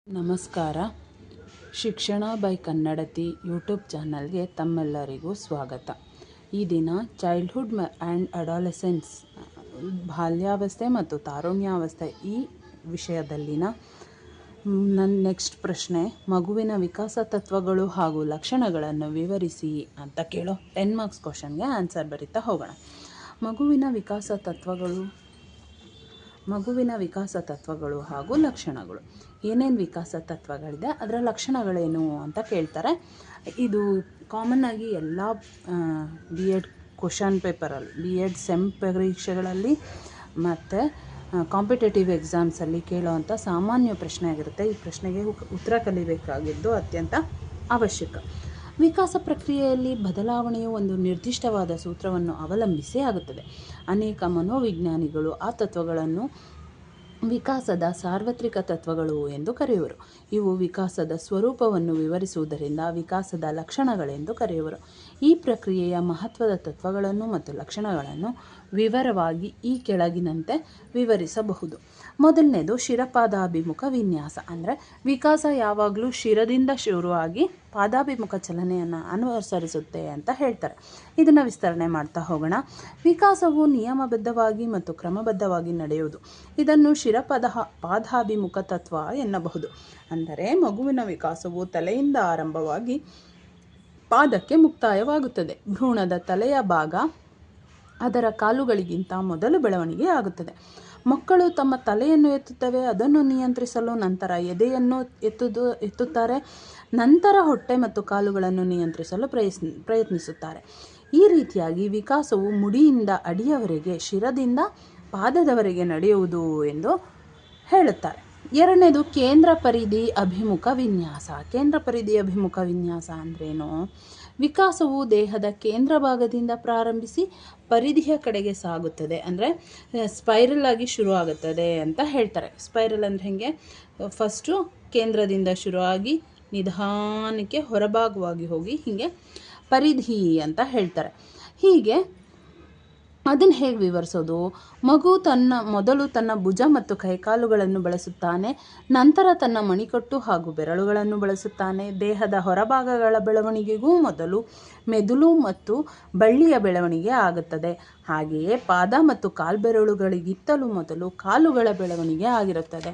ನಮಸ್ಕಾರ. ಶಿಕ್ಷಣ by Kannadathi YouTube ಚಾನಲ್ಗೆ ತಮ್ಮೆಲ್ಲರಿಗೂ ಸ್ವಾಗತ. ಈ ದಿನ ಚೈಲ್ಡ್ಹುಡ್ ಆ್ಯಂಡ್ ಅಡಾಲೆಸೆನ್ಸ್, ಬಾಲ್ಯಾವಸ್ಥೆ ಮತ್ತು ತಾರುಣ್ಯಾವಸ್ಥೆ ಈ ವಿಷಯದಲ್ಲಿನ ನನ್ನ ನೆಕ್ಸ್ಟ್ ಪ್ರಶ್ನೆ, ಮಗುವಿನ ವಿಕಾಸ ತತ್ವಗಳು ಹಾಗೂ ಲಕ್ಷಣಗಳನ್ನು ವಿವರಿಸಿ ಅಂತ ಕೇಳೋ 10 ಮಾರ್ಕ್ಸ್ ಕ್ವಶನ್ಗೆ ಆನ್ಸರ್ ಬರೀತಾ ಹೋಗೋಣ. ಮಗುವಿನ ವಿಕಾಸ ತತ್ವಗಳು ಹಾಗೂ ಲಕ್ಷಣಗಳು. ಏನೇನು ವಿಕಾಸ ತತ್ವಗಳಿದೆ, ಅದರ ಲಕ್ಷಣಗಳೇನು ಅಂತ ಕೇಳ್ತಾರೆ. ಇದು ಕಾಮನ್ ಆಗಿ ಎಲ್ಲ ಬಿ ಎಡ್ ಕ್ವಶನ್ ಪೇಪರಲ್ಲಿ, ಬಿ ಎಡ್ ಸೆಮ್ ಪರೀಕ್ಷೆಗಳಲ್ಲಿ ಮತ್ತು ಕಾಂಪಿಟೇಟಿವ್ ಎಕ್ಸಾಮ್ಸಲ್ಲಿ ಕೇಳೋವಂಥ ಸಾಮಾನ್ಯ ಪ್ರಶ್ನೆ ಆಗಿರುತ್ತೆ. ಈ ಪ್ರಶ್ನೆಗೆ ಉತ್ತರ ಕಲಿಬೇಕಾಗಿದ್ದು ಅತ್ಯಂತ ಅವಶ್ಯಕ. ವಿಕಾಸ ಪ್ರಕ್ರಿಯೆಯಲ್ಲಿ ಬದಲಾವಣೆಯು ಒಂದು ನಿರ್ದಿಷ್ಟವಾದ ಸೂತ್ರವನ್ನು ಅವಲಂಬಿಸಿ ಆಗುತ್ತದೆ. ಅನೇಕ ಮನೋವಿಜ್ಞಾನಿಗಳು ಆ ತತ್ವಗಳನ್ನು ವಿಕಾಸದ ಸಾರ್ವತ್ರಿಕ ತತ್ವಗಳು ಎಂದು ಕರೆಯುವರು. ಇವು ವಿಕಾಸದ ಸ್ವರೂಪವನ್ನು ವಿವರಿಸುವುದರಿಂದ ವಿಕಾಸದ ಲಕ್ಷಣಗಳೆಂದು ಕರೆಯುವರು. ಈ ಪ್ರಕ್ರಿಯೆಯ ಮಹತ್ವದ ತತ್ವಗಳನ್ನು ಮತ್ತು ಲಕ್ಷಣಗಳನ್ನು ವಿವರವಾಗಿ ಈ ಕೆಳಗಿನಂತೆ ವಿವರಿಸಬಹುದು. ಮೊದಲನೇದು ಶಿರಪಾದಾಭಿಮುಖ ವಿನ್ಯಾಸ. ಅಂದರೆ ವಿಕಾಸ ಯಾವಾಗಲೂ ಶಿರದಿಂದ ಶುರುವಾಗಿ ಪಾದಾಭಿಮುಖ ಚಲನೆಯನ್ನು ಅನುಸರಿಸುತ್ತೆ ಅಂತ ಹೇಳ್ತಾರೆ. ಇದನ್ನು ವಿಸ್ತರಣೆ ಮಾಡ್ತಾ ಹೋಗೋಣ. ವಿಕಾಸವು ನಿಯಮಬದ್ಧವಾಗಿ ಮತ್ತು ಕ್ರಮಬದ್ಧವಾಗಿ ನಡೆಯುವುದು. ಇದನ್ನು ಪಾದಾಭಿಮುಖ ತತ್ವ ಎನ್ನಬಹುದು. ಅಂದರೆ ಮಗುವಿನ ವಿಕಾಸವು ತಲೆಯಿಂದ ಆರಂಭವಾಗಿ ಪಾದಕ್ಕೆ ಮುಕ್ತಾಯವಾಗುತ್ತದೆ. ಭ್ರೂಣದ ತಲೆಯ ಭಾಗ ಅದರ ಕಾಲುಗಳಿಗಿಂತ ಮೊದಲು ಬೆಳವಣಿಗೆ ಆಗುತ್ತದೆ. ಮಕ್ಕಳು ತಮ್ಮ ತಲೆಯನ್ನು ಎತ್ತುತ್ತವೆ, ಅದನ್ನು ನಿಯಂತ್ರಿಸಲು ನಂತರ ಎದೆಯನ್ನು ಎತ್ತುತ್ತಾರೆ, ನಂತರ ಹೊಟ್ಟೆ ಮತ್ತು ಕಾಲುಗಳನ್ನು ನಿಯಂತ್ರಿಸಲು ಪ್ರಯತ್ನಿಸುತ್ತಾರೆ. ಈ ರೀತಿಯಾಗಿ ವಿಕಾಸವು ಮುಡಿಯಿಂದ ಅಡಿಯವರೆಗೆ, ಶಿರದಿಂದ ಪಾದದವರೆಗೆ ನಡೆಯುವುದು ಎಂದು ಹೇಳುತ್ತಾರೆ. ಎರಡನೇದು ಕೇಂದ್ರ ಪರಿಧಿ ಅಭಿಮುಖ ವಿನ್ಯಾಸ. ಕೇಂದ್ರ ಪರಿಧಿ ಅಭಿಮುಖ ವಿನ್ಯಾಸ ಅಂದ್ರೇನು? ವಿಕಾಸವು ದೇಹದ ಕೇಂದ್ರ ಭಾಗದಿಂದ ಪ್ರಾರಂಭಿಸಿ ಪರಿಧಿಯ ಕಡೆಗೆ ಸಾಗುತ್ತದೆ. ಅಂದರೆ ಸ್ಪೈರಲ್ ಆಗಿ ಶುರುವಾಗುತ್ತದೆ ಅಂತ ಹೇಳ್ತಾರೆ. ಸ್ಪೈರಲ್ ಅಂದರೆ ಹೇಗೆ? ಫಸ್ಟು ಕೇಂದ್ರದಿಂದ ಶುರುವಾಗಿ ನಿಧಾನಕ್ಕೆ ಹೊರಭಾಗವಾಗಿ ಹೋಗಿ ಹೀಗೆ ಪರಿಧಿ ಅಂತ ಹೇಳ್ತಾರೆ. ಹೀಗೆ ಅದನ್ನು ಹೇಗೆ ವಿವರಿಸೋದು? ಮಗು ಮೊದಲು ತನ್ನ ಭುಜ ಮತ್ತು ಕೈಕಾಲುಗಳನ್ನು ಬಳಸುತ್ತಾನೆ, ನಂತರ ತನ್ನ ಮಣಿಕಟ್ಟು ಹಾಗೂ ಬೆರಳುಗಳನ್ನು ಬಳಸುತ್ತಾನೆ. ದೇಹದ ಹೊರಭಾಗಗಳ ಬೆಳವಣಿಗೆಗೂ ಮೊದಲು ಮೆದುಳು ಮತ್ತು ಬಳ್ಳಿಯ ಬೆಳವಣಿಗೆ ಆಗುತ್ತದೆ. ಹಾಗೆಯೇ ಪಾದ ಮತ್ತು ಕಾಲ್ಬೆರಳುಗಳಿಗಿಂತಲೂ ಮೊದಲು ಕಾಲುಗಳ ಬೆಳವಣಿಗೆ ಆಗಿರುತ್ತದೆ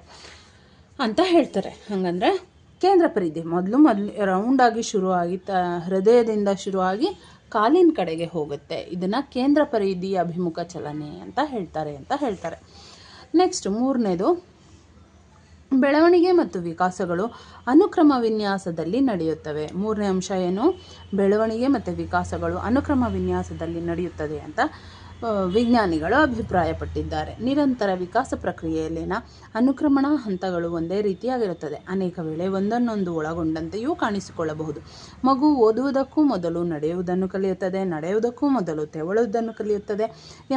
ಅಂತ ಹೇಳ್ತಾರೆ. ಹಾಗಂದರೆ ಕೇಂದ್ರ ಪರಿಧಿ ಮೊದಲು ರೌಂಡಾಗಿ ಶುರುವಾಗಿ ಹೃದಯದಿಂದ ಶುರುವಾಗಿ ಕಾಲಿನ ಕಡೆಗೆ ಹೋಗುತ್ತೆ. ಇದನ್ನು ಕೇಂದ್ರ ಪರಿಧಿ ಅಭಿಮುಖ ಚಲನೆ ಅಂತ ಹೇಳ್ತಾರೆ. ನೆಕ್ಸ್ಟ್ ಮೂರನೇದು, ಬೆಳವಣಿಗೆ ಮತ್ತು ವಿಕಾಸಗಳು ಅನುಕ್ರಮ ವಿನ್ಯಾಸದಲ್ಲಿ ನಡೆಯುತ್ತವೆ. ಮೂರನೇ ಅಂಶ ಏನು? ಬೆಳವಣಿಗೆ ಮತ್ತು ವಿಕಾಸಗಳು ಅನುಕ್ರಮ ವಿನ್ಯಾಸದಲ್ಲಿ ನಡೆಯುತ್ತದೆ ಅಂತ ವಿಜ್ಞಾನಿಗಳು ಅಭಿಪ್ರಾಯಪಟ್ಟಿದ್ದಾರೆ. ನಿರಂತರ ವಿಕಾಸ ಪ್ರಕ್ರಿಯೆಯಲ್ಲಿನ ಅನುಕ್ರಮಣ ಹಂತಗಳು ಒಂದೇ ರೀತಿಯಾಗಿರುತ್ತದೆ. ಅನೇಕ ವೇಳೆ ಒಂದನ್ನೊಂದು ಒಳಗೊಂಡಂತೆಯೂ ಕಾಣಿಸಿಕೊಳ್ಳಬಹುದು. ಮಗು ಓದುವುದಕ್ಕೂ ಮೊದಲು ನಡೆಯುವುದನ್ನು ಕಲಿಯುತ್ತದೆ, ನಡೆಯುವುದಕ್ಕೂ ಮೊದಲು ತೆವಳುವುದನ್ನು ಕಲಿಯುತ್ತದೆ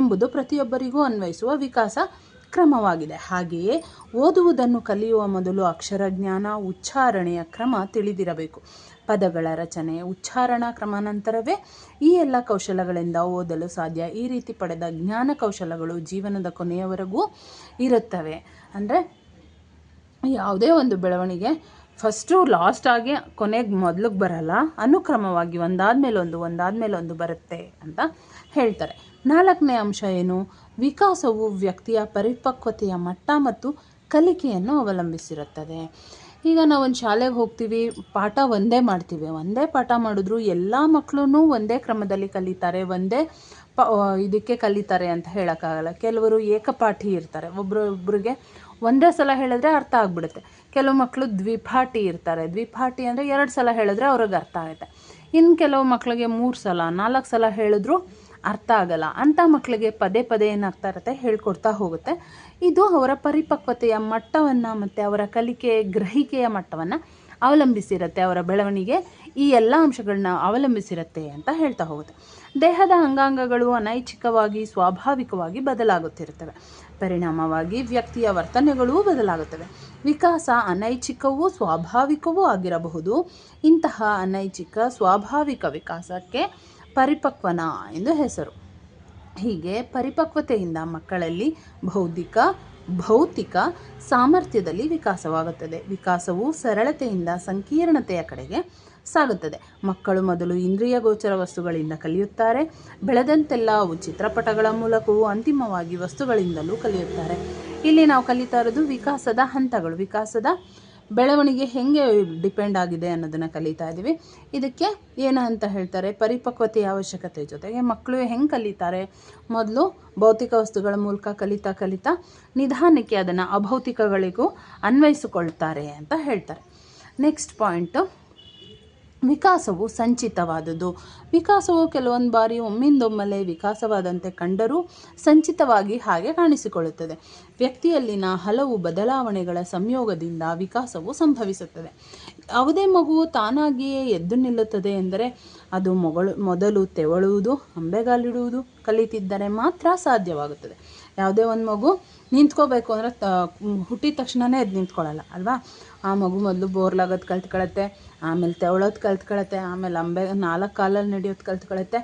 ಎಂಬುದು ಪ್ರತಿಯೊಬ್ಬರಿಗೂ ಅನ್ವಯಿಸುವ ವಿಕಾಸ ಕ್ರಮವಾಗಿದೆ. ಹಾಗೆಯೇ ಓದುವುದನ್ನು ಕಲಿಯುವ ಮೊದಲು ಅಕ್ಷರಜ್ಞಾನ, ಉಚ್ಚಾರಣೆಯ ಕ್ರಮ ತಿಳಿದಿರಬೇಕು. ಪದಗಳ ರಚನೆ, ಉಚ್ಚಾರಣಾ ಕ್ರಮ ನಂತರವೇ ಈ ಎಲ್ಲ ಕೌಶಲಗಳಿಂದ ಓದಲು ಸಾಧ್ಯ. ಈ ರೀತಿ ಪಡೆದ ಜ್ಞಾನ ಕೌಶಲಗಳು ಜೀವನದ ಕೊನೆಯವರೆಗೂ ಇರುತ್ತವೆ. ಅಂದರೆ ಯಾವುದೇ ಒಂದು ಬೆಳವಣಿಗೆ ಫಸ್ಟು ಲಾಸ್ಟ್ ಆಗಿ ಕೊನೆಗೆ ಮೊದಲಿಗೆ ಬರಲ್ಲ, ಅನುಕ್ರಮವಾಗಿ ಒಂದಾದ್ಮೇಲೊಂದು ಬರುತ್ತೆ ಅಂತ ಹೇಳ್ತಾರೆ. ನಾಲ್ಕನೇ ಅಂಶ ಏನು? ವಿಕಾಸವು ವ್ಯಕ್ತಿಯ ಪರಿಪಕ್ವತೆಯ ಮಟ್ಟ ಮತ್ತು ಕಲಿಕೆಯನ್ನು ಅವಲಂಬಿಸಿರುತ್ತದೆ. ಈಗ ನಾವೊಂದು ಶಾಲೆಗೆ ಹೋಗ್ತೀವಿ, ಪಾಠ ಒಂದೇ ಮಾಡ್ತೀವಿ. ಒಂದೇ ಪಾಠ ಮಾಡಿದ್ರು ಎಲ್ಲ ಮಕ್ಕಳೂ ಒಂದೇ ಕ್ರಮದಲ್ಲಿ ಕಲಿತಾರೆ, ಒಂದೇ ಇದಕ್ಕೆ ಕಲಿತಾರೆ ಅಂತ ಹೇಳೋಕ್ಕಾಗಲ್ಲ. ಕೆಲವರು ಏಕಪಾಠಿ ಇರ್ತಾರೆ. ಒಬ್ಬರಿಗೆ ಒಂದೇ ಸಲ ಹೇಳಿದ್ರೆ ಅರ್ಥ ಆಗಿಬಿಡುತ್ತೆ. ಕೆಲವು ಮಕ್ಕಳು ದ್ವಿಪಾಠಿ ಇರ್ತಾರೆ. ದ್ವಿಪಾಠಿ ಅಂದರೆ 2 ಸಲ ಹೇಳಿದ್ರೆ ಅವ್ರಿಗೆ ಅರ್ಥ ಆಗುತ್ತೆ. ಇನ್ನು ಕೆಲವು ಮಕ್ಕಳಿಗೆ 3 ಸಲ 4 ಸಲ ಹೇಳಿದ್ರು ಅರ್ಥ ಆಗಲ್ಲ. ಅಂಥ ಮಕ್ಕಳಿಗೆ ಪದೇ ಏನಾಗ್ತಾ ಇರುತ್ತೆ? ಹೇಳ್ಕೊಡ್ತಾ ಹೋಗುತ್ತೆ. ಇದು ಅವರ ಪರಿಪಕ್ವತೆಯ ಮಟ್ಟವನ್ನು ಮತ್ತು ಅವರ ಗ್ರಹಿಕೆಯ ಮಟ್ಟವನ್ನು ಅವಲಂಬಿಸಿರುತ್ತೆ. ಅವರ ಬೆಳವಣಿಗೆ ಈ ಎಲ್ಲ ಅಂಶಗಳನ್ನ ಅವಲಂಬಿಸಿರುತ್ತೆ ಅಂತ ಹೇಳ್ತಾ ಹೋಗುತ್ತೆ. ದೇಹದ ಅಂಗಾಂಗಗಳು ಅನೈಚ್ಛಿಕವಾಗಿ ಸ್ವಾಭಾವಿಕವಾಗಿ ಬದಲಾಗುತ್ತಿರುತ್ತವೆ. ಪರಿಣಾಮವಾಗಿ ವ್ಯಕ್ತಿಯ ವರ್ತನೆಗಳೂ ಬದಲಾಗುತ್ತವೆ. ವಿಕಾಸ ಅನೈಚ್ಛಿಕವೂ ಸ್ವಾಭಾವಿಕವೂ ಆಗಿರಬಹುದು. ಇಂತಹ ಅನೈಚ್ಛಿಕ ಸ್ವಾಭಾವಿಕ ವಿಕಾಸಕ್ಕೆ ಪರಿಪಕ್ವನ ಎಂದು ಹೆಸರು. ಹೀಗೆ ಪರಿಪಕ್ವತೆಯಿಂದ ಮಕ್ಕಳಲ್ಲಿ ಬೌದ್ಧಿಕ, ಭೌತಿಕ ಸಾಮರ್ಥ್ಯದಲ್ಲಿ ವಿಕಾಸವಾಗುತ್ತದೆ. ವಿಕಾಸವು ಸರಳತೆಯಿಂದ ಸಂಕೀರ್ಣತೆಯ ಕಡೆಗೆ ಸಾಗುತ್ತದೆ. ಮಕ್ಕಳು ಮೊದಲು ಇಂದ್ರಿಯ ಗೋಚರ ವಸ್ತುಗಳಿಂದ ಕಲಿಯುತ್ತಾರೆ. ಬೆಳೆದಂತೆಲ್ಲ ಅವು ಚಿತ್ರಪಟಗಳ ಮೂಲಕವೂ ಅಂತಿಮವಾಗಿ ವಸ್ತುಗಳಿಂದಲೂ ಕಲಿಯುತ್ತಾರೆ. ಇಲ್ಲಿ ನಾವು ಕಲಿತಾ ಇರೋದು ವಿಕಾಸದ ಹಂತಗಳು, ವಿಕಾಸದ ಬೆಳವಣಿಗೆ ಹೆಂಗೆ ಡಿಪೆಂಡ್ ಆಗಿದೆ ಅನ್ನೋದನ್ನು ಕಲಿತಾ ಇದ್ದೀವಿ. ಇದಕ್ಕೆ ಏನು ಅಂತ ಹೇಳ್ತಾರೆ, ಪರಿಪಕ್ವತೆಯ ಅವಶ್ಯಕತೆ ಜೊತೆಗೆ ಮಕ್ಕಳು ಹೆಂಗೆ ಕಲಿತಾರೆ, ಮೊದಲು ಭೌತಿಕ ವಸ್ತುಗಳ ಮೂಲಕ ಕಲಿತಾ ನಿಧಾನಕ್ಕೆ ಅದನ್ನು ಅಭೌತಿಕಗಳಿಗೂ ಅನ್ವಯಿಸಿಕೊಳ್ತಾರೆ ಅಂತ ಹೇಳ್ತಾರೆ. Next point, ವಿಕಾಸವು ಸಂಚಿತವಾದುದು. ವಿಕಾಸವು ಕೆಲವೊಂದು ಬಾರಿ ಒಮ್ಮಿಂದೊಮ್ಮೆಲೆ ವಿಕಾಸವಾದಂತೆ ಕಂಡರೂ ಸಂಚಿತವಾಗಿ ಹಾಗೆ ಕಾಣಿಸಿಕೊಳ್ಳುತ್ತದೆ. ವ್ಯಕ್ತಿಯಲ್ಲಿನ ಹಲವು ಬದಲಾವಣೆಗಳ ಸಂಯೋಗದಿಂದ ವಿಕಾಸವು ಸಂಭವಿಸುತ್ತದೆ. ಯಾವುದೇ ಮಗುವು ತಾನಾಗಿಯೇ ಎದ್ದು ನಿಲ್ಲುತ್ತದೆ ಎಂದರೆ ಅದು ಮೊದಲು ತೆವಳುವುದು, ಅಂಬೆಗಾಲಿಡುವುದು ಕಲಿತಿದ್ದರೆ ಮಾತ್ರ ಸಾಧ್ಯವಾಗುತ್ತದೆ. ಯಾವುದೇ ಒಂದು ಮಗು ನಿಂತ್ಕೋಬೇಕು ಅಂದರೆ ಹುಟ್ಟಿದ ತಕ್ಷಣವೇ ಎದ್ದು ನಿಂತ್ಕೊಳ್ಳಲ್ಲ ಅಲ್ವಾ. ಆ ಮಗು ಮೊದಲು ಬೋರ್ಲಾಗೋದು ಕಲ್ತ್ಕೊಳತ್ತೆ, ಆಮೇಲೆ ತೆವಳೋದು ಕಲ್ತ್ಕೊಳತ್ತೆ, ಆಮೇಲೆ 4 ಕಾಲಲ್ಲಿ ನಡೆಯೋದು ಕಲ್ತ್ಕೊಳತ್ತೆ,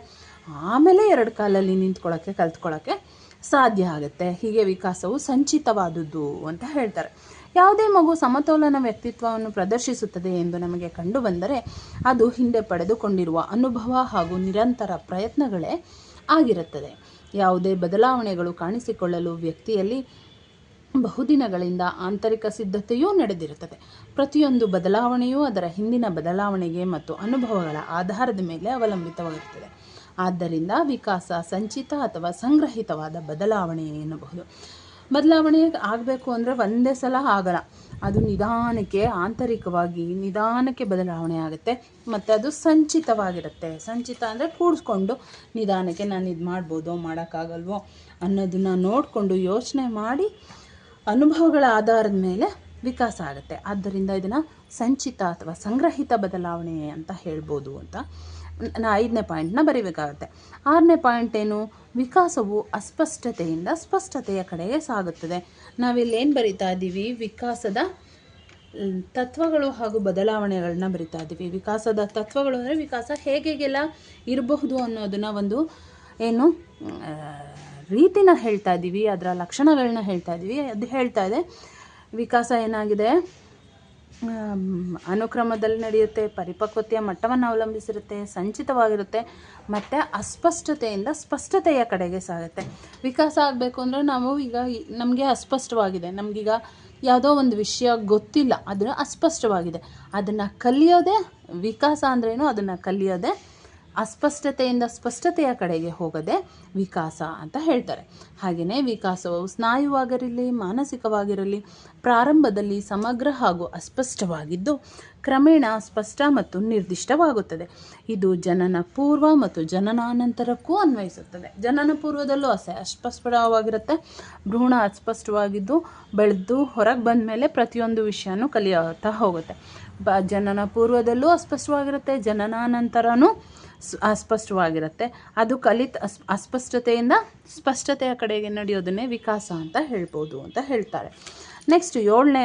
ಆಮೇಲೆ 2 ಕಾಲಲ್ಲಿ ಕಲ್ತ್ಕೊಳ್ಳೋಕ್ಕೆ ಸಾಧ್ಯ ಆಗುತ್ತೆ. ಹೀಗೆ ವಿಕಾಸವು ಸಂಚಿತವಾದುದು ಅಂತ ಹೇಳ್ತಾರೆ. ಯಾವುದೇ ಮಗು ಸಮತೋಲನ ವ್ಯಕ್ತಿತ್ವವನ್ನು ಪ್ರದರ್ಶಿಸುತ್ತದೆ ಎಂದು ನಮಗೆ ಕಂಡು ಬಂದರೆ ಅದು ಹಿಂದೆ ಪಡೆದುಕೊಂಡಿರುವ ಅನುಭವ ಹಾಗೂ ನಿರಂತರ ಪ್ರಯತ್ನಗಳೇ ಆಗಿರುತ್ತದೆ. ಯಾವುದೇ ಬದಲಾವಣೆಗಳು ಕಾಣಿಸಿಕೊಳ್ಳಲು ವ್ಯಕ್ತಿಯಲ್ಲಿ ಬಹುದಿನಗಳಿಂದ ಆಂತರಿಕ ಸಿದ್ಧತೆಯೂ ನಡೆದಿರುತ್ತದೆ. ಪ್ರತಿಯೊಂದು ಬದಲಾವಣೆಯೂ ಅದರ ಹಿಂದಿನ ಬದಲಾವಣೆಗೆ ಮತ್ತು ಅನುಭವಗಳ ಆಧಾರದ ಮೇಲೆ ಅವಲಂಬಿತವಾಗಿರುತ್ತದೆ. ಆದ್ದರಿಂದ ವಿಕಾಸ ಸಂಚಿತ ಅಥವಾ ಸಂಗ್ರಹಿತವಾದ ಬದಲಾವಣೆ ಎನ್ನಬಹುದು. ಬದಲಾವಣೆ ಆಗಬೇಕು ಅಂದರೆ ಒಂದೇ ಸಲ ಆಗಲ್ಲ, ಅದು ನಿಧಾನಕ್ಕೆ ಆಂತರಿಕವಾಗಿ ನಿಧಾನಕ್ಕೆ ಬದಲಾವಣೆ ಆಗುತ್ತೆ ಮತ್ತು ಅದು ಸಂಚಿತವಾಗಿರುತ್ತೆ. ಸಂಚಿತ ಅಂದರೆ ಕೂಡಿಸ್ಕೊಂಡು ನಿಧಾನಕ್ಕೆ ನಾನು ಇದು ಮಾಡ್ಬೋದೋ ಮಾಡೋಕ್ಕಾಗಲ್ವೋ ಅನ್ನೋದನ್ನು ನೋಡಿಕೊಂಡು ಯೋಚನೆ ಮಾಡಿ ಅನುಭವಗಳ ಆಧಾರದ ಮೇಲೆ ವಿಕಾಸ ಆಗುತ್ತೆ. ಆದ್ದರಿಂದ ಇದನ್ನು ಸಂಚಿತ ಅಥವಾ ಸಂಗ್ರಹಿತ ಬದಲಾವಣೆ ಅಂತ ಹೇಳ್ಬೋದು ಅಂತ 5ನೇ ಪಾಯಿಂಟ್ನ ಬರೀಬೇಕಾಗುತ್ತೆ. 6ನೇ ಪಾಯಿಂಟ್ ಏನು, ವಿಕಾಸವು ಅಸ್ಪಷ್ಟತೆಯಿಂದ ಸ್ಪಷ್ಟತೆಯ ಕಡೆಗೆ ಸಾಗುತ್ತದೆ. ನಾವಿಲ್ಲೇನು ಬರಿತಾ ಇದ್ದೀವಿ, ವಿಕಾಸದ ತತ್ವಗಳು ಹಾಗೂ ಬದಲಾವಣೆಗಳನ್ನ ಬರಿತಾ ಇದ್ದೀವಿ. ವಿಕಾಸದ ತತ್ವಗಳು ಅಂದರೆ ವಿಕಾಸ ಹೇಗೆಲ್ಲ ಇರಬಹುದು ಅನ್ನೋದನ್ನ ಒಂದು ಏನು ರೀತಿನ ಹೇಳ್ತಾ ಇದ್ದೀವಿ, ಅದರ ಲಕ್ಷಣಗಳನ್ನ ಹೇಳ್ತಾ ಇದ್ದೀವಿ. ಅದು ಹೇಳ್ತಾ ಇದೆ ವಿಕಾಸ ಏನಾಗಿದೆ, ಅನುಕ್ರಮದಲ್ಲಿ ನಡೆಯುತ್ತೆ, ಪರಿಪಕ್ವತೆಯ ಮಟ್ಟವನ್ನು ಅವಲಂಬಿಸಿರುತ್ತೆ, ಸಂಚಿತವಾಗಿರುತ್ತೆ ಮತ್ತು ಅಸ್ಪಷ್ಟತೆಯಿಂದ ಸ್ಪಷ್ಟತೆಯ ಕಡೆಗೆ ಸಾಗುತ್ತೆ. ವಿಕಾಸ ಆಗಬೇಕು ಅಂದರೆ ನಾವು ಈಗ ನಮಗೆ ಅಸ್ಪಷ್ಟವಾಗಿದೆ, ನಮಗೀಗ ಯಾವುದೋ ಒಂದು ವಿಷಯ ಗೊತ್ತಿಲ್ಲ, ಅದನ್ನು ಅಸ್ಪಷ್ಟವಾಗಿದೆ, ಅದನ್ನು ಕಲಿಯೋದೇ ವಿಕಾಸ ಅಂದ್ರೇನು, ಅದನ್ನು ಕಲಿಯೋದೇ ಅಸ್ಪಷ್ಟತೆಯಿಂದ ಸ್ಪಷ್ಟತೆಯ ಕಡೆಗೆ ಹೋಗೋದೇ ವಿಕಾಸ ಅಂತ ಹೇಳ್ತಾರೆ. ಹಾಗೆಯೇ ವಿಕಾಸವು ಸ್ನಾಯುವಾಗಿರಲಿ ಮಾನಸಿಕವಾಗಿರಲಿ ಪ್ರಾರಂಭದಲ್ಲಿ ಸಮಗ್ರ ಹಾಗೂ ಅಸ್ಪಷ್ಟವಾಗಿದ್ದು ಕ್ರಮೇಣ ಸ್ಪಷ್ಟ ಮತ್ತು ನಿರ್ದಿಷ್ಟವಾಗುತ್ತದೆ. ಇದು ಜನನ ಪೂರ್ವ ಮತ್ತು ಜನನಾನಂತರಕ್ಕೂ ಅನ್ವಯಿಸುತ್ತದೆ. ಜನನ ಪೂರ್ವದಲ್ಲೂ ಅಸ್ಪಷ್ಟವಾಗಿರುತ್ತೆ, ಭ್ರೂಣ ಅಸ್ಪಷ್ಟವಾಗಿದ್ದು ಬೆಳೆದು ಹೊರಗೆ ಬಂದ ಮೇಲೆ ಪ್ರತಿಯೊಂದು ವಿಷಯನೂ ಕಲಿಯುತ್ತಾ ಹೋಗುತ್ತೆ. ಜನನ ಪೂರ್ವದಲ್ಲೂ ಅಸ್ಪಷ್ಟವಾಗಿರುತ್ತೆ, ಜನನಾನಂತರನೂ ಅಸ್ಪಷ್ಟವಾಗಿರುತ್ತೆ. ಅದು ಅಸ್ಪಷ್ಟತೆಯಿಂದ ಸ್ಪಷ್ಟತೆಯ ಕಡೆಗೆ ನಡೆಯೋದನ್ನೇ ವಿಕಾಸ ಅಂತ ಹೇಳ್ಬೋದು ಅಂತ ಹೇಳ್ತಾರೆ. ನೆಕ್ಸ್ಟ್ 7ನೇ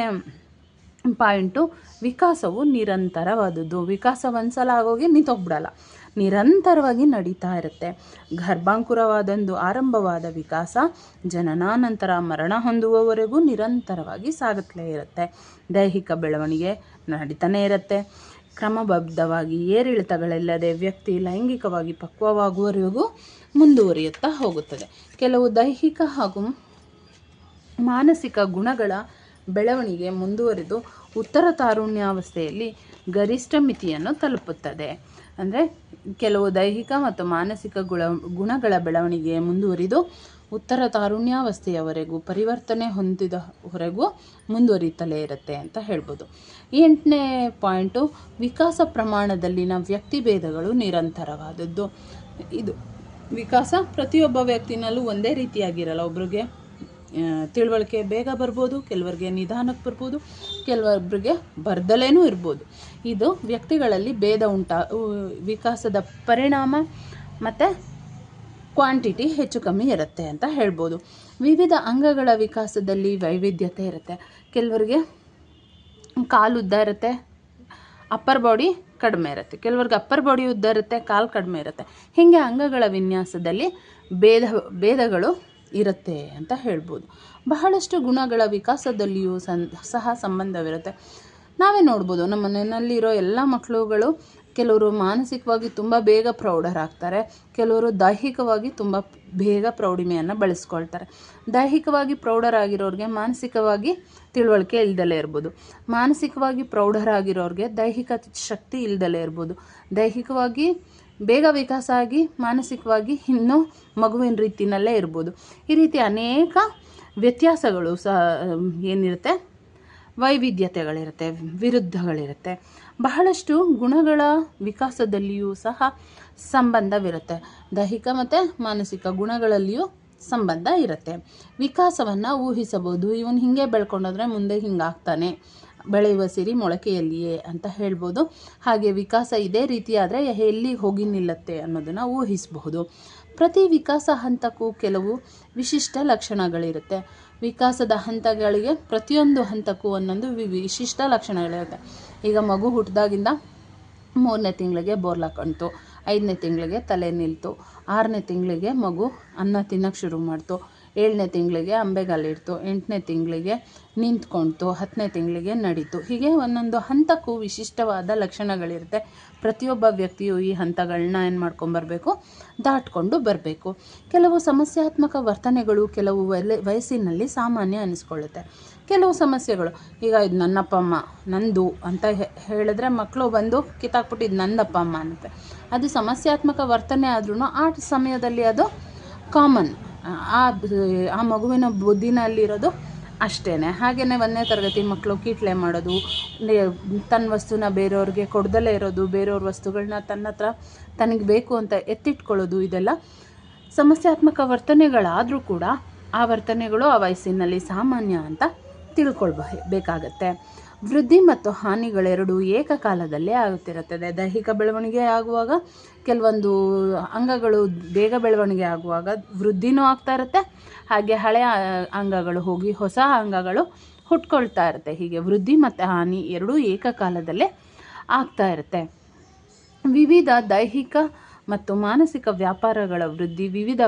ಪಾಯಿಂಟು, ವಿಕಾಸವು ನಿರಂತರವಾದದ್ದು. ವಿಕಾಸ ಒಂದ್ಸಲ ಆಗೋಗಿ ನಿಂತೋಗ್ಬಿಡಲ್ಲ, ನಿರಂತರವಾಗಿ ನಡೀತಾ ಇರುತ್ತೆ. ಗರ್ಭಾಂಕುರವಾದೊಂದು ಆರಂಭವಾದ ವಿಕಾಸ ಜನನಾನಂತರ ಮರಣ ಹೊಂದುವವರೆಗೂ ನಿರಂತರವಾಗಿ ಸಾಗುತ್ತಲೇ ಇರುತ್ತೆ. ದೈಹಿಕ ಬೆಳವಣಿಗೆ ನಡೀತಾನೆ ಇರುತ್ತೆ. ಕ್ರಮಬದ್ಧವಾಗಿ ಏರಿಳಿತಗಳಿಲ್ಲದೆ ವ್ಯಕ್ತಿ ಲೈಂಗಿಕವಾಗಿ ಪಕ್ವವಾಗುವವರೆಗೂ ಮುಂದುವರಿಯುತ್ತಾ ಹೋಗುತ್ತದೆ. ಕೆಲವು ದೈಹಿಕ ಹಾಗೂ ಮಾನಸಿಕ ಗುಣಗಳ ಬೆಳವಣಿಗೆ ಮುಂದುವರಿದು ಉತ್ತರ ತಾರುಣ್ಯಾವಸ್ಥೆಯಲ್ಲಿ ಗರಿಷ್ಠ ಮಿತಿಯನ್ನು ತಲುಪುತ್ತದೆ. ಅಂದರೆ ಕೆಲವು ದೈಹಿಕ ಮತ್ತು ಮಾನಸಿಕ ಗುಣಗಳ ಬೆಳವಣಿಗೆ ಮುಂದುವರಿದು ಉತ್ತರ ತಾರುಣ್ಯಾವಸ್ಥೆಯವರೆಗೂ ಪರಿವರ್ತನೆ ಹೊಂದಿದವರೆಗೂ ಮುಂದುವರಿತಲೇ ಇರುತ್ತೆ ಅಂತ ಹೇಳ್ಬೋದು. 8ನೇ ಪಾಯಿಂಟು, ವಿಕಾಸ ಪ್ರಮಾಣದಲ್ಲಿನ ವ್ಯಕ್ತಿಭೇದಗಳು ನಿರಂತರವಾದದ್ದು. ಇದು ವಿಕಾಸ ಪ್ರತಿಯೊಬ್ಬ ವ್ಯಕ್ತಿನಲ್ಲೂ ಒಂದೇ ರೀತಿಯಾಗಿರಲ್ಲ. ಒಬ್ರಿಗೆ ತಿಳುವಳಿಕೆ ಬೇಗ ಬರ್ಬೋದು, ಕೆಲವರಿಗೆ ನಿಧಾನಕ್ಕೆ ಬರ್ಬೋದು, ಕೆಲವೊಬ್ಬರಿಗೆ ಬರ್ದಲೇನೂ ಇರ್ಬೋದು. ಇದು ವ್ಯಕ್ತಿಗಳಲ್ಲಿ ಭೇದ ವಿಕಾಸದ ಪರಿಣಾಮ ಮತ್ತು ಕ್ವಾಂಟಿಟಿ ಹೆಚ್ಚು ಕಮ್ಮಿ ಇರುತ್ತೆ ಅಂತ ಹೇಳ್ಬೋದು. ವಿವಿಧ ಅಂಗಗಳ ವಿಕಾಸದಲ್ಲಿ ವೈವಿಧ್ಯತೆ ಇರುತ್ತೆ. ಕೆಲವರಿಗೆ ಕಾಲು ಉದ್ದ ಇರುತ್ತೆ, ಅಪ್ಪರ್ ಬಾಡಿ ಕಡಿಮೆ ಇರುತ್ತೆ, ಕೆಲವ್ರಿಗೆ ಅಪ್ಪರ್ ಬಾಡಿ ಉದ್ದ ಇರುತ್ತೆ, ಕಾಲು ಕಡಿಮೆ ಇರುತ್ತೆ. ಹೀಗೆ ಅಂಗಗಳ ವಿನ್ಯಾಸದಲ್ಲಿ ಭೇದಗಳು ಇರುತ್ತೆ ಅಂತ ಹೇಳ್ಬೋದು. ಬಹಳಷ್ಟು ಗುಣಗಳ ವಿಕಾಸದಲ್ಲಿಯೂ ಸಹ ಸಂಬಂಧವಿರುತ್ತೆ. ನಾವೇ ನೋಡ್ಬೋದು, ನಮ್ಮ ಮನೆಯಲ್ಲಿರೋ ಎಲ್ಲ ಮಕ್ಕಳುಗಳು ಕೆಲವರು ಮಾನಸಿಕವಾಗಿ ತುಂಬ ಬೇಗ ಪ್ರೌಢರಾಗ್ತಾರೆ, ಕೆಲವರು ದೈಹಿಕವಾಗಿ ತುಂಬ ಬೇಗ ಪ್ರೌಢಿಮೆಯನ್ನು ಬೆಳೆಸ್ಕೊಳ್ತಾರೆ. ದೈಹಿಕವಾಗಿ ಪ್ರೌಢರಾಗಿರೋರಿಗೆ ಮಾನಸಿಕವಾಗಿ ತಿಳುವಳಿಕೆ ಇಲ್ದಲೇ ಇರ್ಬೋದು, ಮಾನಸಿಕವಾಗಿ ಪ್ರೌಢರಾಗಿರೋರಿಗೆ ದೈಹಿಕ ಶಕ್ತಿ ಇಲ್ದಲೇ ಇರ್ಬೋದು, ದೈಹಿಕವಾಗಿ ಬೇಗ ವಿಕಾಸ ಆಗಿ ಮಾನಸಿಕವಾಗಿ ಇನ್ನೂ ಮಗುವಿನ ರೀತಿಯಲ್ಲೇ ಇರ್ಬೋದು. ಈ ರೀತಿ ಅನೇಕ ವ್ಯತ್ಯಾಸಗಳು ಏನಿರುತ್ತೆ, ವೈವಿಧ್ಯತೆಗಳಿರುತ್ತೆ, ವಿರುದ್ಧಗಳಿರುತ್ತೆ. ಬಹಳಷ್ಟು ಗುಣಗಳ ವಿಕಾಸದಲ್ಲಿಯೂ ಸಹ ಸಂಬಂಧವಿರುತ್ತೆ. ದೈಹಿಕ ಮತ್ತು ಮಾನಸಿಕ ಗುಣಗಳಲ್ಲಿಯೂ ಸಂಬಂಧ ಇರುತ್ತೆ. ವಿಕಾಸವನ್ನು ಊಹಿಸಬಹುದು. ಇವನು ಹೀಗೆ ಬೆಳ್ಕೊಂಡೋದ್ರೆ ಮುಂದೆ ಹಿಂಗಾಗ್ತಾನೆ, ಬೆಳೆಯುವ ಸಿರಿ ಮೊಳಕೆಯಲ್ಲಿಯೇ ಅಂತ ಹೇಳ್ಬೋದು. ಹಾಗೆ ವಿಕಾಸ ಇದೇ ರೀತಿಯಾದರೆ ಎಲ್ಲಿಗೆ ಹೋಗಿ ನಿಲ್ಲುತ್ತೆ ಅನ್ನೋದನ್ನು ಊಹಿಸಬಹುದು. ಪ್ರತಿ ವಿಕಾಸ ಹಂತಕ್ಕೂ ಕೆಲವು ವಿಶಿಷ್ಟ ಲಕ್ಷಣಗಳಿರುತ್ತೆ. ವಿಕಾಸದ ಹಂತಗಳಿಗೆ ಪ್ರತಿಯೊಂದು ಹಂತಕ್ಕೂ ಒಂದೊಂದು ವಿಶಿಷ್ಟ ಲಕ್ಷಣಗಳಿರುತ್ತೆ. ಈಗ ಮಗು ಹುಟ್ಟಿದಾಗಿಂದ 3ನೇ ತಿಂಗಳಿಗೆ ಬೋರ್ಲಾಕೊಂತು, 5ನೇ ತಿಂಗಳಿಗೆ ತಲೆ ನಿಲ್ತು, 6ನೇ ತಿಂಗಳಿಗೆ ಮಗು ಅನ್ನ ತಿನ್ನೋಕ್ಕೆ ಶುರು ಮಾಡ್ತು, 7ನೇ ತಿಂಗಳಿಗೆ ಅಂಬೆಗಾಲಿಡ್ತು, 8ನೇ ತಿಂಗಳಿಗೆ ನಿಂತ್ಕೊಳ್ತು, 10ನೇ ತಿಂಗಳಿಗೆ ನಡೀತು. ಹೀಗೆ ಒಂದೊಂದು ಹಂತಕ್ಕೂ ವಿಶಿಷ್ಟವಾದ ಲಕ್ಷಣಗಳಿರುತ್ತೆ. ಪ್ರತಿಯೊಬ್ಬ ವ್ಯಕ್ತಿಯು ಈ ಹಂತಗಳನ್ನ ಏನು ಮಾಡ್ಕೊಂಬರ್ಬೇಕು, ದಾಟ್ಕೊಂಡು ಬರಬೇಕು. ಕೆಲವು ಸಮಸ್ಯಾತ್ಮಕ ವರ್ತನೆಗಳು ಕೆಲವು ವಯಸ್ಸಿನಲ್ಲಿ ಸಾಮಾನ್ಯ ಅನಿಸ್ಕೊಳ್ಳುತ್ತೆ. ಕೆಲವು ಸಮಸ್ಯೆಗಳು, ಈಗ ಇದು ನನ್ನಪ್ಪ ಅಮ್ಮ ನಂದು ಅಂತ ಹೇಳಿದ್ರೆ ಮಕ್ಕಳು ಬಂದು ಕಿತ್ತಾಕ್ಬಿಟ್ಟು ಇದು ನಂದಪ್ಪ ಅಮ್ಮ ಅನ್ನುತ್ತೆ. ಅದು ಸಮಸ್ಯಾತ್ಮಕ ವರ್ತನೆ ಆದ್ರೂ ಆ ಸಮಯದಲ್ಲಿ ಅದು ಕಾಮನ್, ಆ ಮಗುವಿನ ಬುದ್ಧಿನಲ್ಲಿರೋದು ಅಷ್ಟೇ. ಹಾಗೆಯೇ 1ನೇ ತರಗತಿ ಮಕ್ಕಳು ಕೀಟ್ಲೆ ಮಾಡೋದು, ತನ್ನ ವಸ್ತುನ ಬೇರೆಯವ್ರಿಗೆ ಕೊಡ್ದಲೇ ಇರೋದು, ಬೇರೆಯವ್ರ ವಸ್ತುಗಳನ್ನ ತನ್ನ ಹತ್ರ ತನಗೆ ಬೇಕು ಅಂತ ಎತ್ತಿಟ್ಕೊಳ್ಳೋದು, ಇದೆಲ್ಲ ಸಮಸ್ಯಾತ್ಮಕ ವರ್ತನೆಗಳಾದರೂ ಕೂಡ ಆ ವರ್ತನೆಗಳು ಆ ವಯಸ್ಸಿನಲ್ಲಿ ಸಾಮಾನ್ಯ ಅಂತ ತಿಳ್ಕೊಳ್ಬೇಕಾಗತ್ತೆ. ವೃದ್ಧಿ ಮತ್ತು ಹಾನಿಗಳೆರಡೂ ಏಕಕಾಲದಲ್ಲೇ ಆಗುತ್ತಿರುತ್ತದೆ. ದೈಹಿಕ ಬೆಳವಣಿಗೆ ಆಗುವಾಗ ಕೆಲವೊಂದು ಅಂಗಗಳು ಬೇಗ ಬೆಳವಣಿಗೆ ಆಗುವಾಗ ವೃದ್ಧಿನೂ ಆಗ್ತಾ ಇರುತ್ತೆ, ಹಾಗೆ ಹಳೆಯ ಅಂಗಗಳು ಹೋಗಿ ಹೊಸ ಅಂಗಗಳು ಹುಟ್ಕೊಳ್ತಾ ಇರುತ್ತೆ. ಹೀಗೆ ವೃದ್ಧಿ ಮತ್ತು ಹಾನಿ ಎರಡೂ ಏಕಕಾಲದಲ್ಲೇ ಆಗ್ತಾ ಇರುತ್ತೆ. ವಿವಿಧ ದೈಹಿಕ ಮತ್ತು ಮಾನಸಿಕ ವ್ಯಾಪಾರಗಳ ವೃದ್ಧಿ ವಿವಿಧ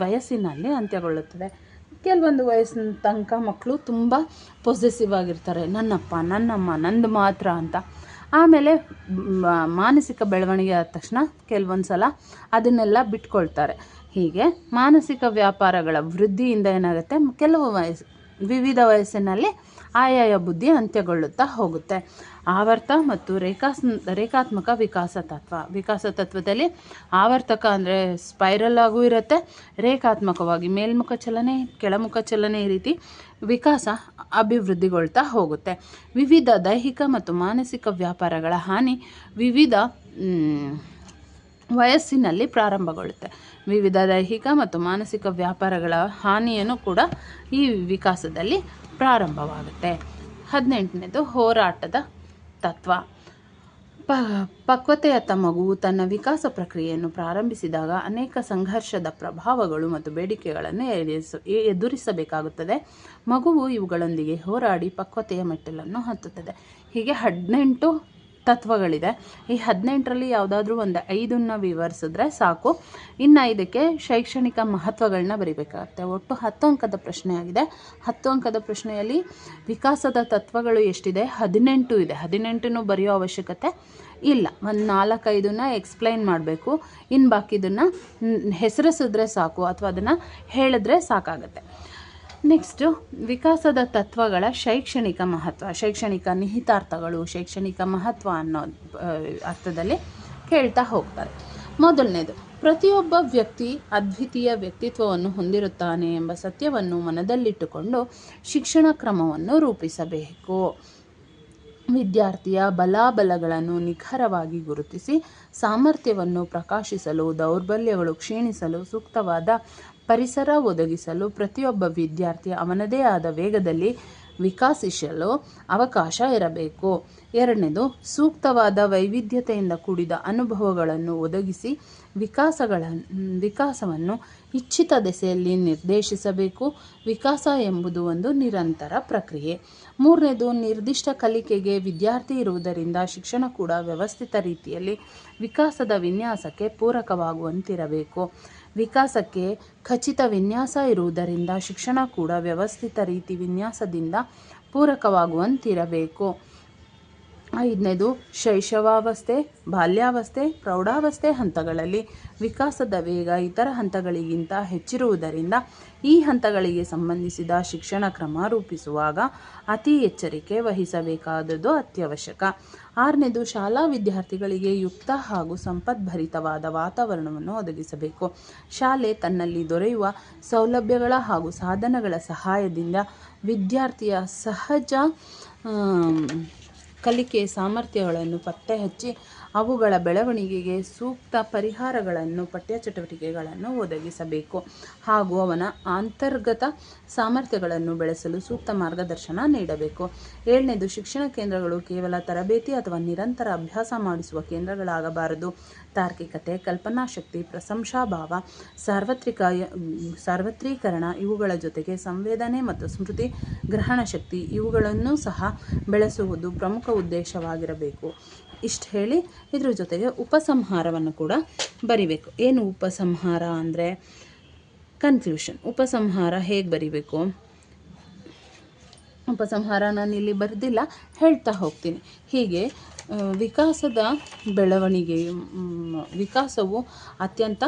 ವಯಸ್ಸಿನಲ್ಲಿ ಅಂತ್ಯಗೊಳ್ಳುತ್ತದೆ. ಕೆಲವೊಂದು ವಯಸ್ಸಿನ ತನಕ ಮಕ್ಕಳು ತುಂಬ ಪೊಸೆಸಿವ್ ಆಗಿರ್ತಾರೆ, ನನ್ನಪ್ಪ ನನ್ನಮ್ಮ ನಂದು ಮಾತ್ರ ಅಂತ. ಆಮೇಲೆ ಮಾನಸಿಕ ಬೆಳವಣಿಗೆ ಆದ ತಕ್ಷಣ ಕೆಲವೊಂದು ಸಲ ಅದನ್ನೆಲ್ಲ ಬಿಟ್ಕೊಳ್ತಾರೆ. ಹೀಗೆ ಮಾನಸಿಕ ವ್ಯಾಪಾರಗಳ ವೃದ್ಧಿಯಿಂದ ಏನಾಗುತ್ತೆ, ಕೆಲವು ವಿವಿಧ ವಯಸ್ಸಿನಲ್ಲಿ ಆಯಾಯ ಬುದ್ಧಿ ಅಂತ್ಯಗೊಳ್ಳುತ್ತಾ ಹೋಗುತ್ತೆ. ಆವರ್ತ ಮತ್ತು ರೇಖಾತ್ಮಕ ವಿಕಾಸ ತತ್ವದಲ್ಲಿ ಆವರ್ತಕ ಅಂದರೆ ಸ್ಪೈರಲ್ ಆಗೂ ಇರುತ್ತೆ, ರೇಖಾತ್ಮಕವಾಗಿ ಮೇಲ್ಮುಖ ಚಲನೆ ಕೆಳಮುಖ ಚಲನೆ ಈ ರೀತಿ ವಿಕಾಸ ಅಭಿವೃದ್ಧಿಗೊಳ್ತಾ ಹೋಗುತ್ತೆ. ವಿವಿಧ ದೈಹಿಕ ಮತ್ತು ಮಾನಸಿಕ ವ್ಯಾಪಾರಗಳ ಹಾನಿ ವಿವಿಧ ವಯಸ್ಸಿನಲ್ಲಿ ಪ್ರಾರಂಭಗೊಳ್ಳುತ್ತೆ. ವಿವಿಧ ದೈಹಿಕ ಮತ್ತು ಮಾನಸಿಕ ವ್ಯಾಪಾರಗಳ ಹಾನಿಯನ್ನು ಕೂಡ ಈ ವಿಕಾಸದಲ್ಲಿ ಪ್ರಾರಂಭವಾಗುತ್ತೆ. 18ನೇದು ಹೋರಾಟದ ತತ್ವ. ಪಕ್ವತೆಯತ್ತ ಮಗುವು ತನ್ನ ವಿಕಾಸ ಪ್ರಕ್ರಿಯೆಯನ್ನು ಪ್ರಾರಂಭಿಸಿದಾಗ ಅನೇಕ ಸಂಘರ್ಷದ ಪ್ರಭಾವಗಳು ಮತ್ತು ಬೇಡಿಕೆಗಳನ್ನು ಎದುರಿಸಬೇಕಾಗುತ್ತದೆ. ಮಗುವು ಇವುಗಳೊಂದಿಗೆ ಹೋರಾಡಿ ಪಕ್ವತೆಯ ಮೆಟ್ಟಿಲನ್ನು ಹತ್ತುತ್ತದೆ. ಹೀಗೆ 18 ತತ್ವಗಳಿದೆ. ಈ 18ರಲ್ಲಿ ಯಾವುದಾದ್ರೂ ಒಂದು 5ನ್ನು ವಿವರಿಸಿದ್ರೆ ಸಾಕು. ಇನ್ನು ಇದಕ್ಕೆ ಶೈಕ್ಷಣಿಕ ಮಹತ್ವಗಳನ್ನ ಬರಿಬೇಕಾಗುತ್ತೆ. ಒಟ್ಟು 10 ಅಂಕದ ಪ್ರಶ್ನೆ ಆಗಿದೆ. 10 ಅಂಕದ ಪ್ರಶ್ನೆಯಲ್ಲಿ ವಿಕಾಸದ ತತ್ವಗಳು ಎಷ್ಟಿದೆ, 18 ಇದೆ. 18ನ್ನು ಬರೆಯೋ ಅವಶ್ಯಕತೆ ಇಲ್ಲ. ಒಂದು 4-5ನ್ನ ಎಕ್ಸ್ಪ್ಲೈನ್ ಮಾಡಬೇಕು. ಇನ್ನು ಬಾಕಿದನ್ನು ಹೆಸರಿಸಿದ್ರೆ ಸಾಕು ಅಥವಾ ಅದನ್ನು ಹೇಳಿದ್ರೆ ಸಾಕಾಗುತ್ತೆ. ನೆಕ್ಸ್ಟು ವಿಕಾಸದ ತತ್ವಗಳ ಶೈಕ್ಷಣಿಕ ಮಹತ್ವ, ಶೈಕ್ಷಣಿಕ ನಿಹಿತಾರ್ಥಗಳು, ಶೈಕ್ಷಣಿಕ ಮಹತ್ವ ಅನ್ನೋ ಅರ್ಥದಲ್ಲಿ ಕೇಳ್ತಾ ಹೋಗ್ತಾರೆ. ಮೊದಲನೇದು, ಪ್ರತಿಯೊಬ್ಬ ವ್ಯಕ್ತಿ ಅದ್ವಿತೀಯ ವ್ಯಕ್ತಿತ್ವವನ್ನು ಹೊಂದಿರುತ್ತಾನೆ ಎಂಬ ಸತ್ಯವನ್ನು ಮನದಲ್ಲಿಟ್ಟುಕೊಂಡು ಶಿಕ್ಷಣ ಕ್ರಮವನ್ನು ರೂಪಿಸಬೇಕು. ವಿದ್ಯಾರ್ಥಿಯ ಬಲಾಬಲಗಳನ್ನು ನಿಖರವಾಗಿ ಗುರುತಿಸಿ ಸಾಮರ್ಥ್ಯವನ್ನು ಪ್ರಕಾಶಿಸಲು, ದೌರ್ಬಲ್ಯಗಳು ಕ್ಷೀಣಿಸಲು ಸೂಕ್ತವಾದ ಪರಿಸರ ಒದಗಿಸಲು ಪ್ರತಿಯೊಬ್ಬ ವಿದ್ಯಾರ್ಥಿ ಅವನದೇ ಆದ ವೇಗದಲ್ಲಿ ವಿಕಸಿಸಲು ಅವಕಾಶ ಇರಬೇಕು. 2ನೇದು, ಸೂಕ್ತವಾದ ವೈವಿಧ್ಯತೆಯಿಂದ ಕೂಡಿದ ಅನುಭವಗಳನ್ನು ಒದಗಿಸಿ ವಿಕಾಸವನ್ನು ಇಚ್ಛಿತ ದಿಸೆಯಲ್ಲಿ ನಿರ್ದೇಶಿಸಬೇಕು. ವಿಕಾಸ ಎಂಬುದು ಒಂದು ನಿರಂತರ ಪ್ರಕ್ರಿಯೆ. 3ನೇದು, ನಿರ್ದಿಷ್ಟ ಕಲಿಕೆಗೆ ವಿದ್ಯಾರ್ಥಿ ಇರುವುದರಿಂದ ಶಿಕ್ಷಣ ಕೂಡ ವ್ಯವಸ್ಥಿತ ರೀತಿಯಲ್ಲಿ ವಿಕಾಸದ ವಿನ್ಯಾಸಕ್ಕೆ ಪೂರಕವಾಗುವಂತಿರಬೇಕು. ವಿಕಾಸಕ್ಕೆ ಖಚಿತ ವಿನ್ಯಾಸ ಇರುವುದರಿಂದ ಶಿಕ್ಷಣ ಕೂಡ ವ್ಯವಸ್ಥಿತ ರೀತಿ ವಿನ್ಯಾಸದಿಂದ ಪೂರಕವಾಗುವಂತಿರಬೇಕು. 5ನೇದು ಶೈಶವಾವಸ್ಥೆ, ಬಾಲ್ಯಾವಸ್ಥೆ, ಪ್ರೌಢಾವಸ್ಥೆ ಹಂತಗಳಲ್ಲಿ ವಿಕಾಸದ ವೇಗ ಇತರ ಹಂತಗಳಿಗಿಂತ ಹೆಚ್ಚಿರುವುದರಿಂದ ಈ ಹಂತಗಳಿಗೆ ಸಂಬಂಧಿಸಿದ ಶಿಕ್ಷಣ ಕ್ರಮ ರೂಪಿಸುವಾಗ ಅತಿ ಎಚ್ಚರಿಕೆ ವಹಿಸಬೇಕಾದದ್ದು ಅತ್ಯವಶ್ಯಕ. 6ನೇದು ಶಾಲಾ ವಿದ್ಯಾರ್ಥಿಗಳಿಗೆ ಯುಕ್ತ ಹಾಗೂ ಸಂಪದ್ಭರಿತವಾದ ವಾತಾವರಣವನ್ನು ಒದಗಿಸಬೇಕು. ಶಾಲೆ ತನ್ನಲ್ಲಿ ದೊರೆಯುವ ಸೌಲಭ್ಯಗಳ ಹಾಗೂ ಸಾಧನಗಳ ಸಹಾಯದಿಂದ ವಿದ್ಯಾರ್ಥಿಯ ಸಹಜ ಕಲಿಕೆ ಸಾಮರ್ಥ್ಯಗಳನ್ನು ಪತ್ತೆ ಹಚ್ಚಿ ಅವುಗಳ ಬೆಳವಣಿಗೆಗೆ ಸೂಕ್ತ ಪರಿಹಾರಗಳನ್ನು ಪಠ್ಯ ಚಟುವಟಿಕೆಗಳನ್ನು ಒದಗಿಸಬೇಕು ಹಾಗೂ ಅವನ ಅಂತರ್ಗತ ಸಾಮರ್ಥ್ಯಗಳನ್ನು ಬೆಳೆಸಲು ಸೂಕ್ತ ಮಾರ್ಗದರ್ಶನ ನೀಡಬೇಕು. 7ನೇದು ಶಿಕ್ಷಣ ಕೇಂದ್ರಗಳು ಕೇವಲ ತರಬೇತಿ ಅಥವಾ ನಿರಂತರ ಅಭ್ಯಾಸ ಮಾಡಿಸುವ ಕೇಂದ್ರಗಳಾಗಬಾರದು. ತಾರ್ಕಿಕತೆ, ಕಲ್ಪನಾಶಕ್ತಿ, ಪ್ರಶಂಸಾಭಾವ, ಸಾರ್ವತ್ರೀಕರಣ ಇವುಗಳ ಜೊತೆಗೆ ಸಂವೇದನೆ ಮತ್ತು ಸ್ಮೃತಿ ಗ್ರಹಣ ಶಕ್ತಿ ಇವುಗಳನ್ನು ಸಹ ಬೆಳೆಸುವುದು ಪ್ರಮುಖ ಉದ್ದೇಶವಾಗಿರಬೇಕು. ಇಷ್ಟು ಹೇಳಿ ಇದ್ರ ಜೊತೆಗೆ ಉಪಸಂಹಾರವನ್ನು ಕೂಡ ಬರಿಬೇಕು. ಏನು ಉಪಸಂಹಾರ ಅಂದರೆ ಕನ್ಕ್ಲೂಷನ್. ಉಪಸಂಹಾರ ಹೇಗೆ ಬರಿಬೇಕು? ಉಪಸಂಹಾರ ನಾನು ಇಲ್ಲಿ ಬರೆದಿಲ್ಲ, ಹೇಳ್ತಾ ಹೋಗ್ತೀನಿ. ಹೀಗೆ ವಿಕಾಸದ ಬೆಳವಣಿಗೆಯು ವಿಕಾಸವು ಅತ್ಯಂತ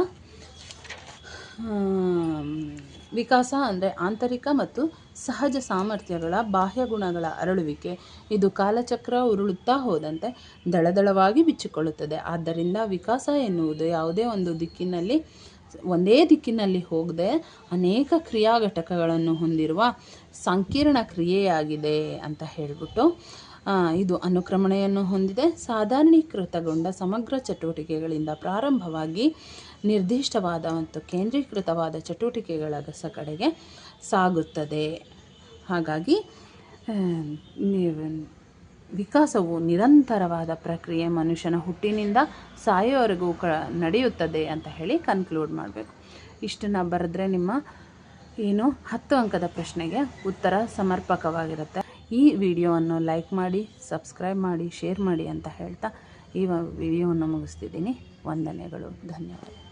ವಿಕಾಸ ಅಂದರೆ ಆಂತರಿಕ ಮತ್ತು ಸಹಜ ಸಾಮರ್ಥ್ಯಗಳ ಬಾಹ್ಯ ಗುಣಗಳ ಅರಳುವಿಕೆ. ಇದು ಕಾಲಚಕ್ರ ಉರುಳುತ್ತಾ ಹೋದಂತೆ ದಳದಳವಾಗಿ ಬಿಚ್ಚಿಕೊಳ್ಳುತ್ತದೆ. ಆದ್ದರಿಂದ ವಿಕಾಸ ಎನ್ನುವುದು ಯಾವುದೇ ಒಂದೇ ದಿಕ್ಕಿನಲ್ಲಿ ಹೋಗದೆ ಅನೇಕ ಕ್ರಿಯಾ ಘಟಕಗಳನ್ನು ಹೊಂದಿರುವ ಸಂಕೀರ್ಣ ಕ್ರಿಯೆಯಾಗಿದೆ ಅಂತ ಹೇಳಿಬಿಟ್ಟು ಇದು ಅನುಕ್ರಮಣೆಯನ್ನು ಹೊಂದಿದೆ. ಸಾಧಾರಣೀಕೃತಗೊಂಡ ಸಮಗ್ರ ಚಟುವಟಿಕೆಗಳಿಂದ ಪ್ರಾರಂಭವಾಗಿ ನಿರ್ದಿಷ್ಟವಾದ ಮತ್ತು ಕೇಂದ್ರೀಕೃತವಾದ ಚಟುವಟಿಕೆಗಳ ಕಡೆಗೆ ಸಾಗುತ್ತದೆ. ಹಾಗಾಗಿ ವಿಕಾಸವು ನಿರಂತರವಾದ ಪ್ರಕ್ರಿಯೆ, ಮನುಷ್ಯನ ಹುಟ್ಟಿನಿಂದ ಸಾಯೋವರೆಗೂ ನಡೆಯುತ್ತದೆ ಅಂತ ಹೇಳಿ ಕನ್ಕ್ಲೂಡ್ ಮಾಡಬೇಕು. ಇಷ್ಟನ್ನು ಬರೆದ್ರೆ ನಿಮ್ಮ 10 ಅಂಕದ ಪ್ರಶ್ನೆಗೆ ಉತ್ತರ ಸಮರ್ಪಕವಾಗಿರುತ್ತೆ. ಈ ವಿಡಿಯೋವನ್ನು ಲೈಕ್ ಮಾಡಿ, ಸಬ್ಸ್ಕ್ರೈಬ್ ಮಾಡಿ, ಶೇರ್ ಮಾಡಿ ಅಂತ ಹೇಳ್ತಾ ಈ ವಿಡಿಯೋವನ್ನು ಮುಗಿಸ್ತಿದ್ದೀನಿ. ವಂದನೆಗಳು. ಧನ್ಯವಾದ.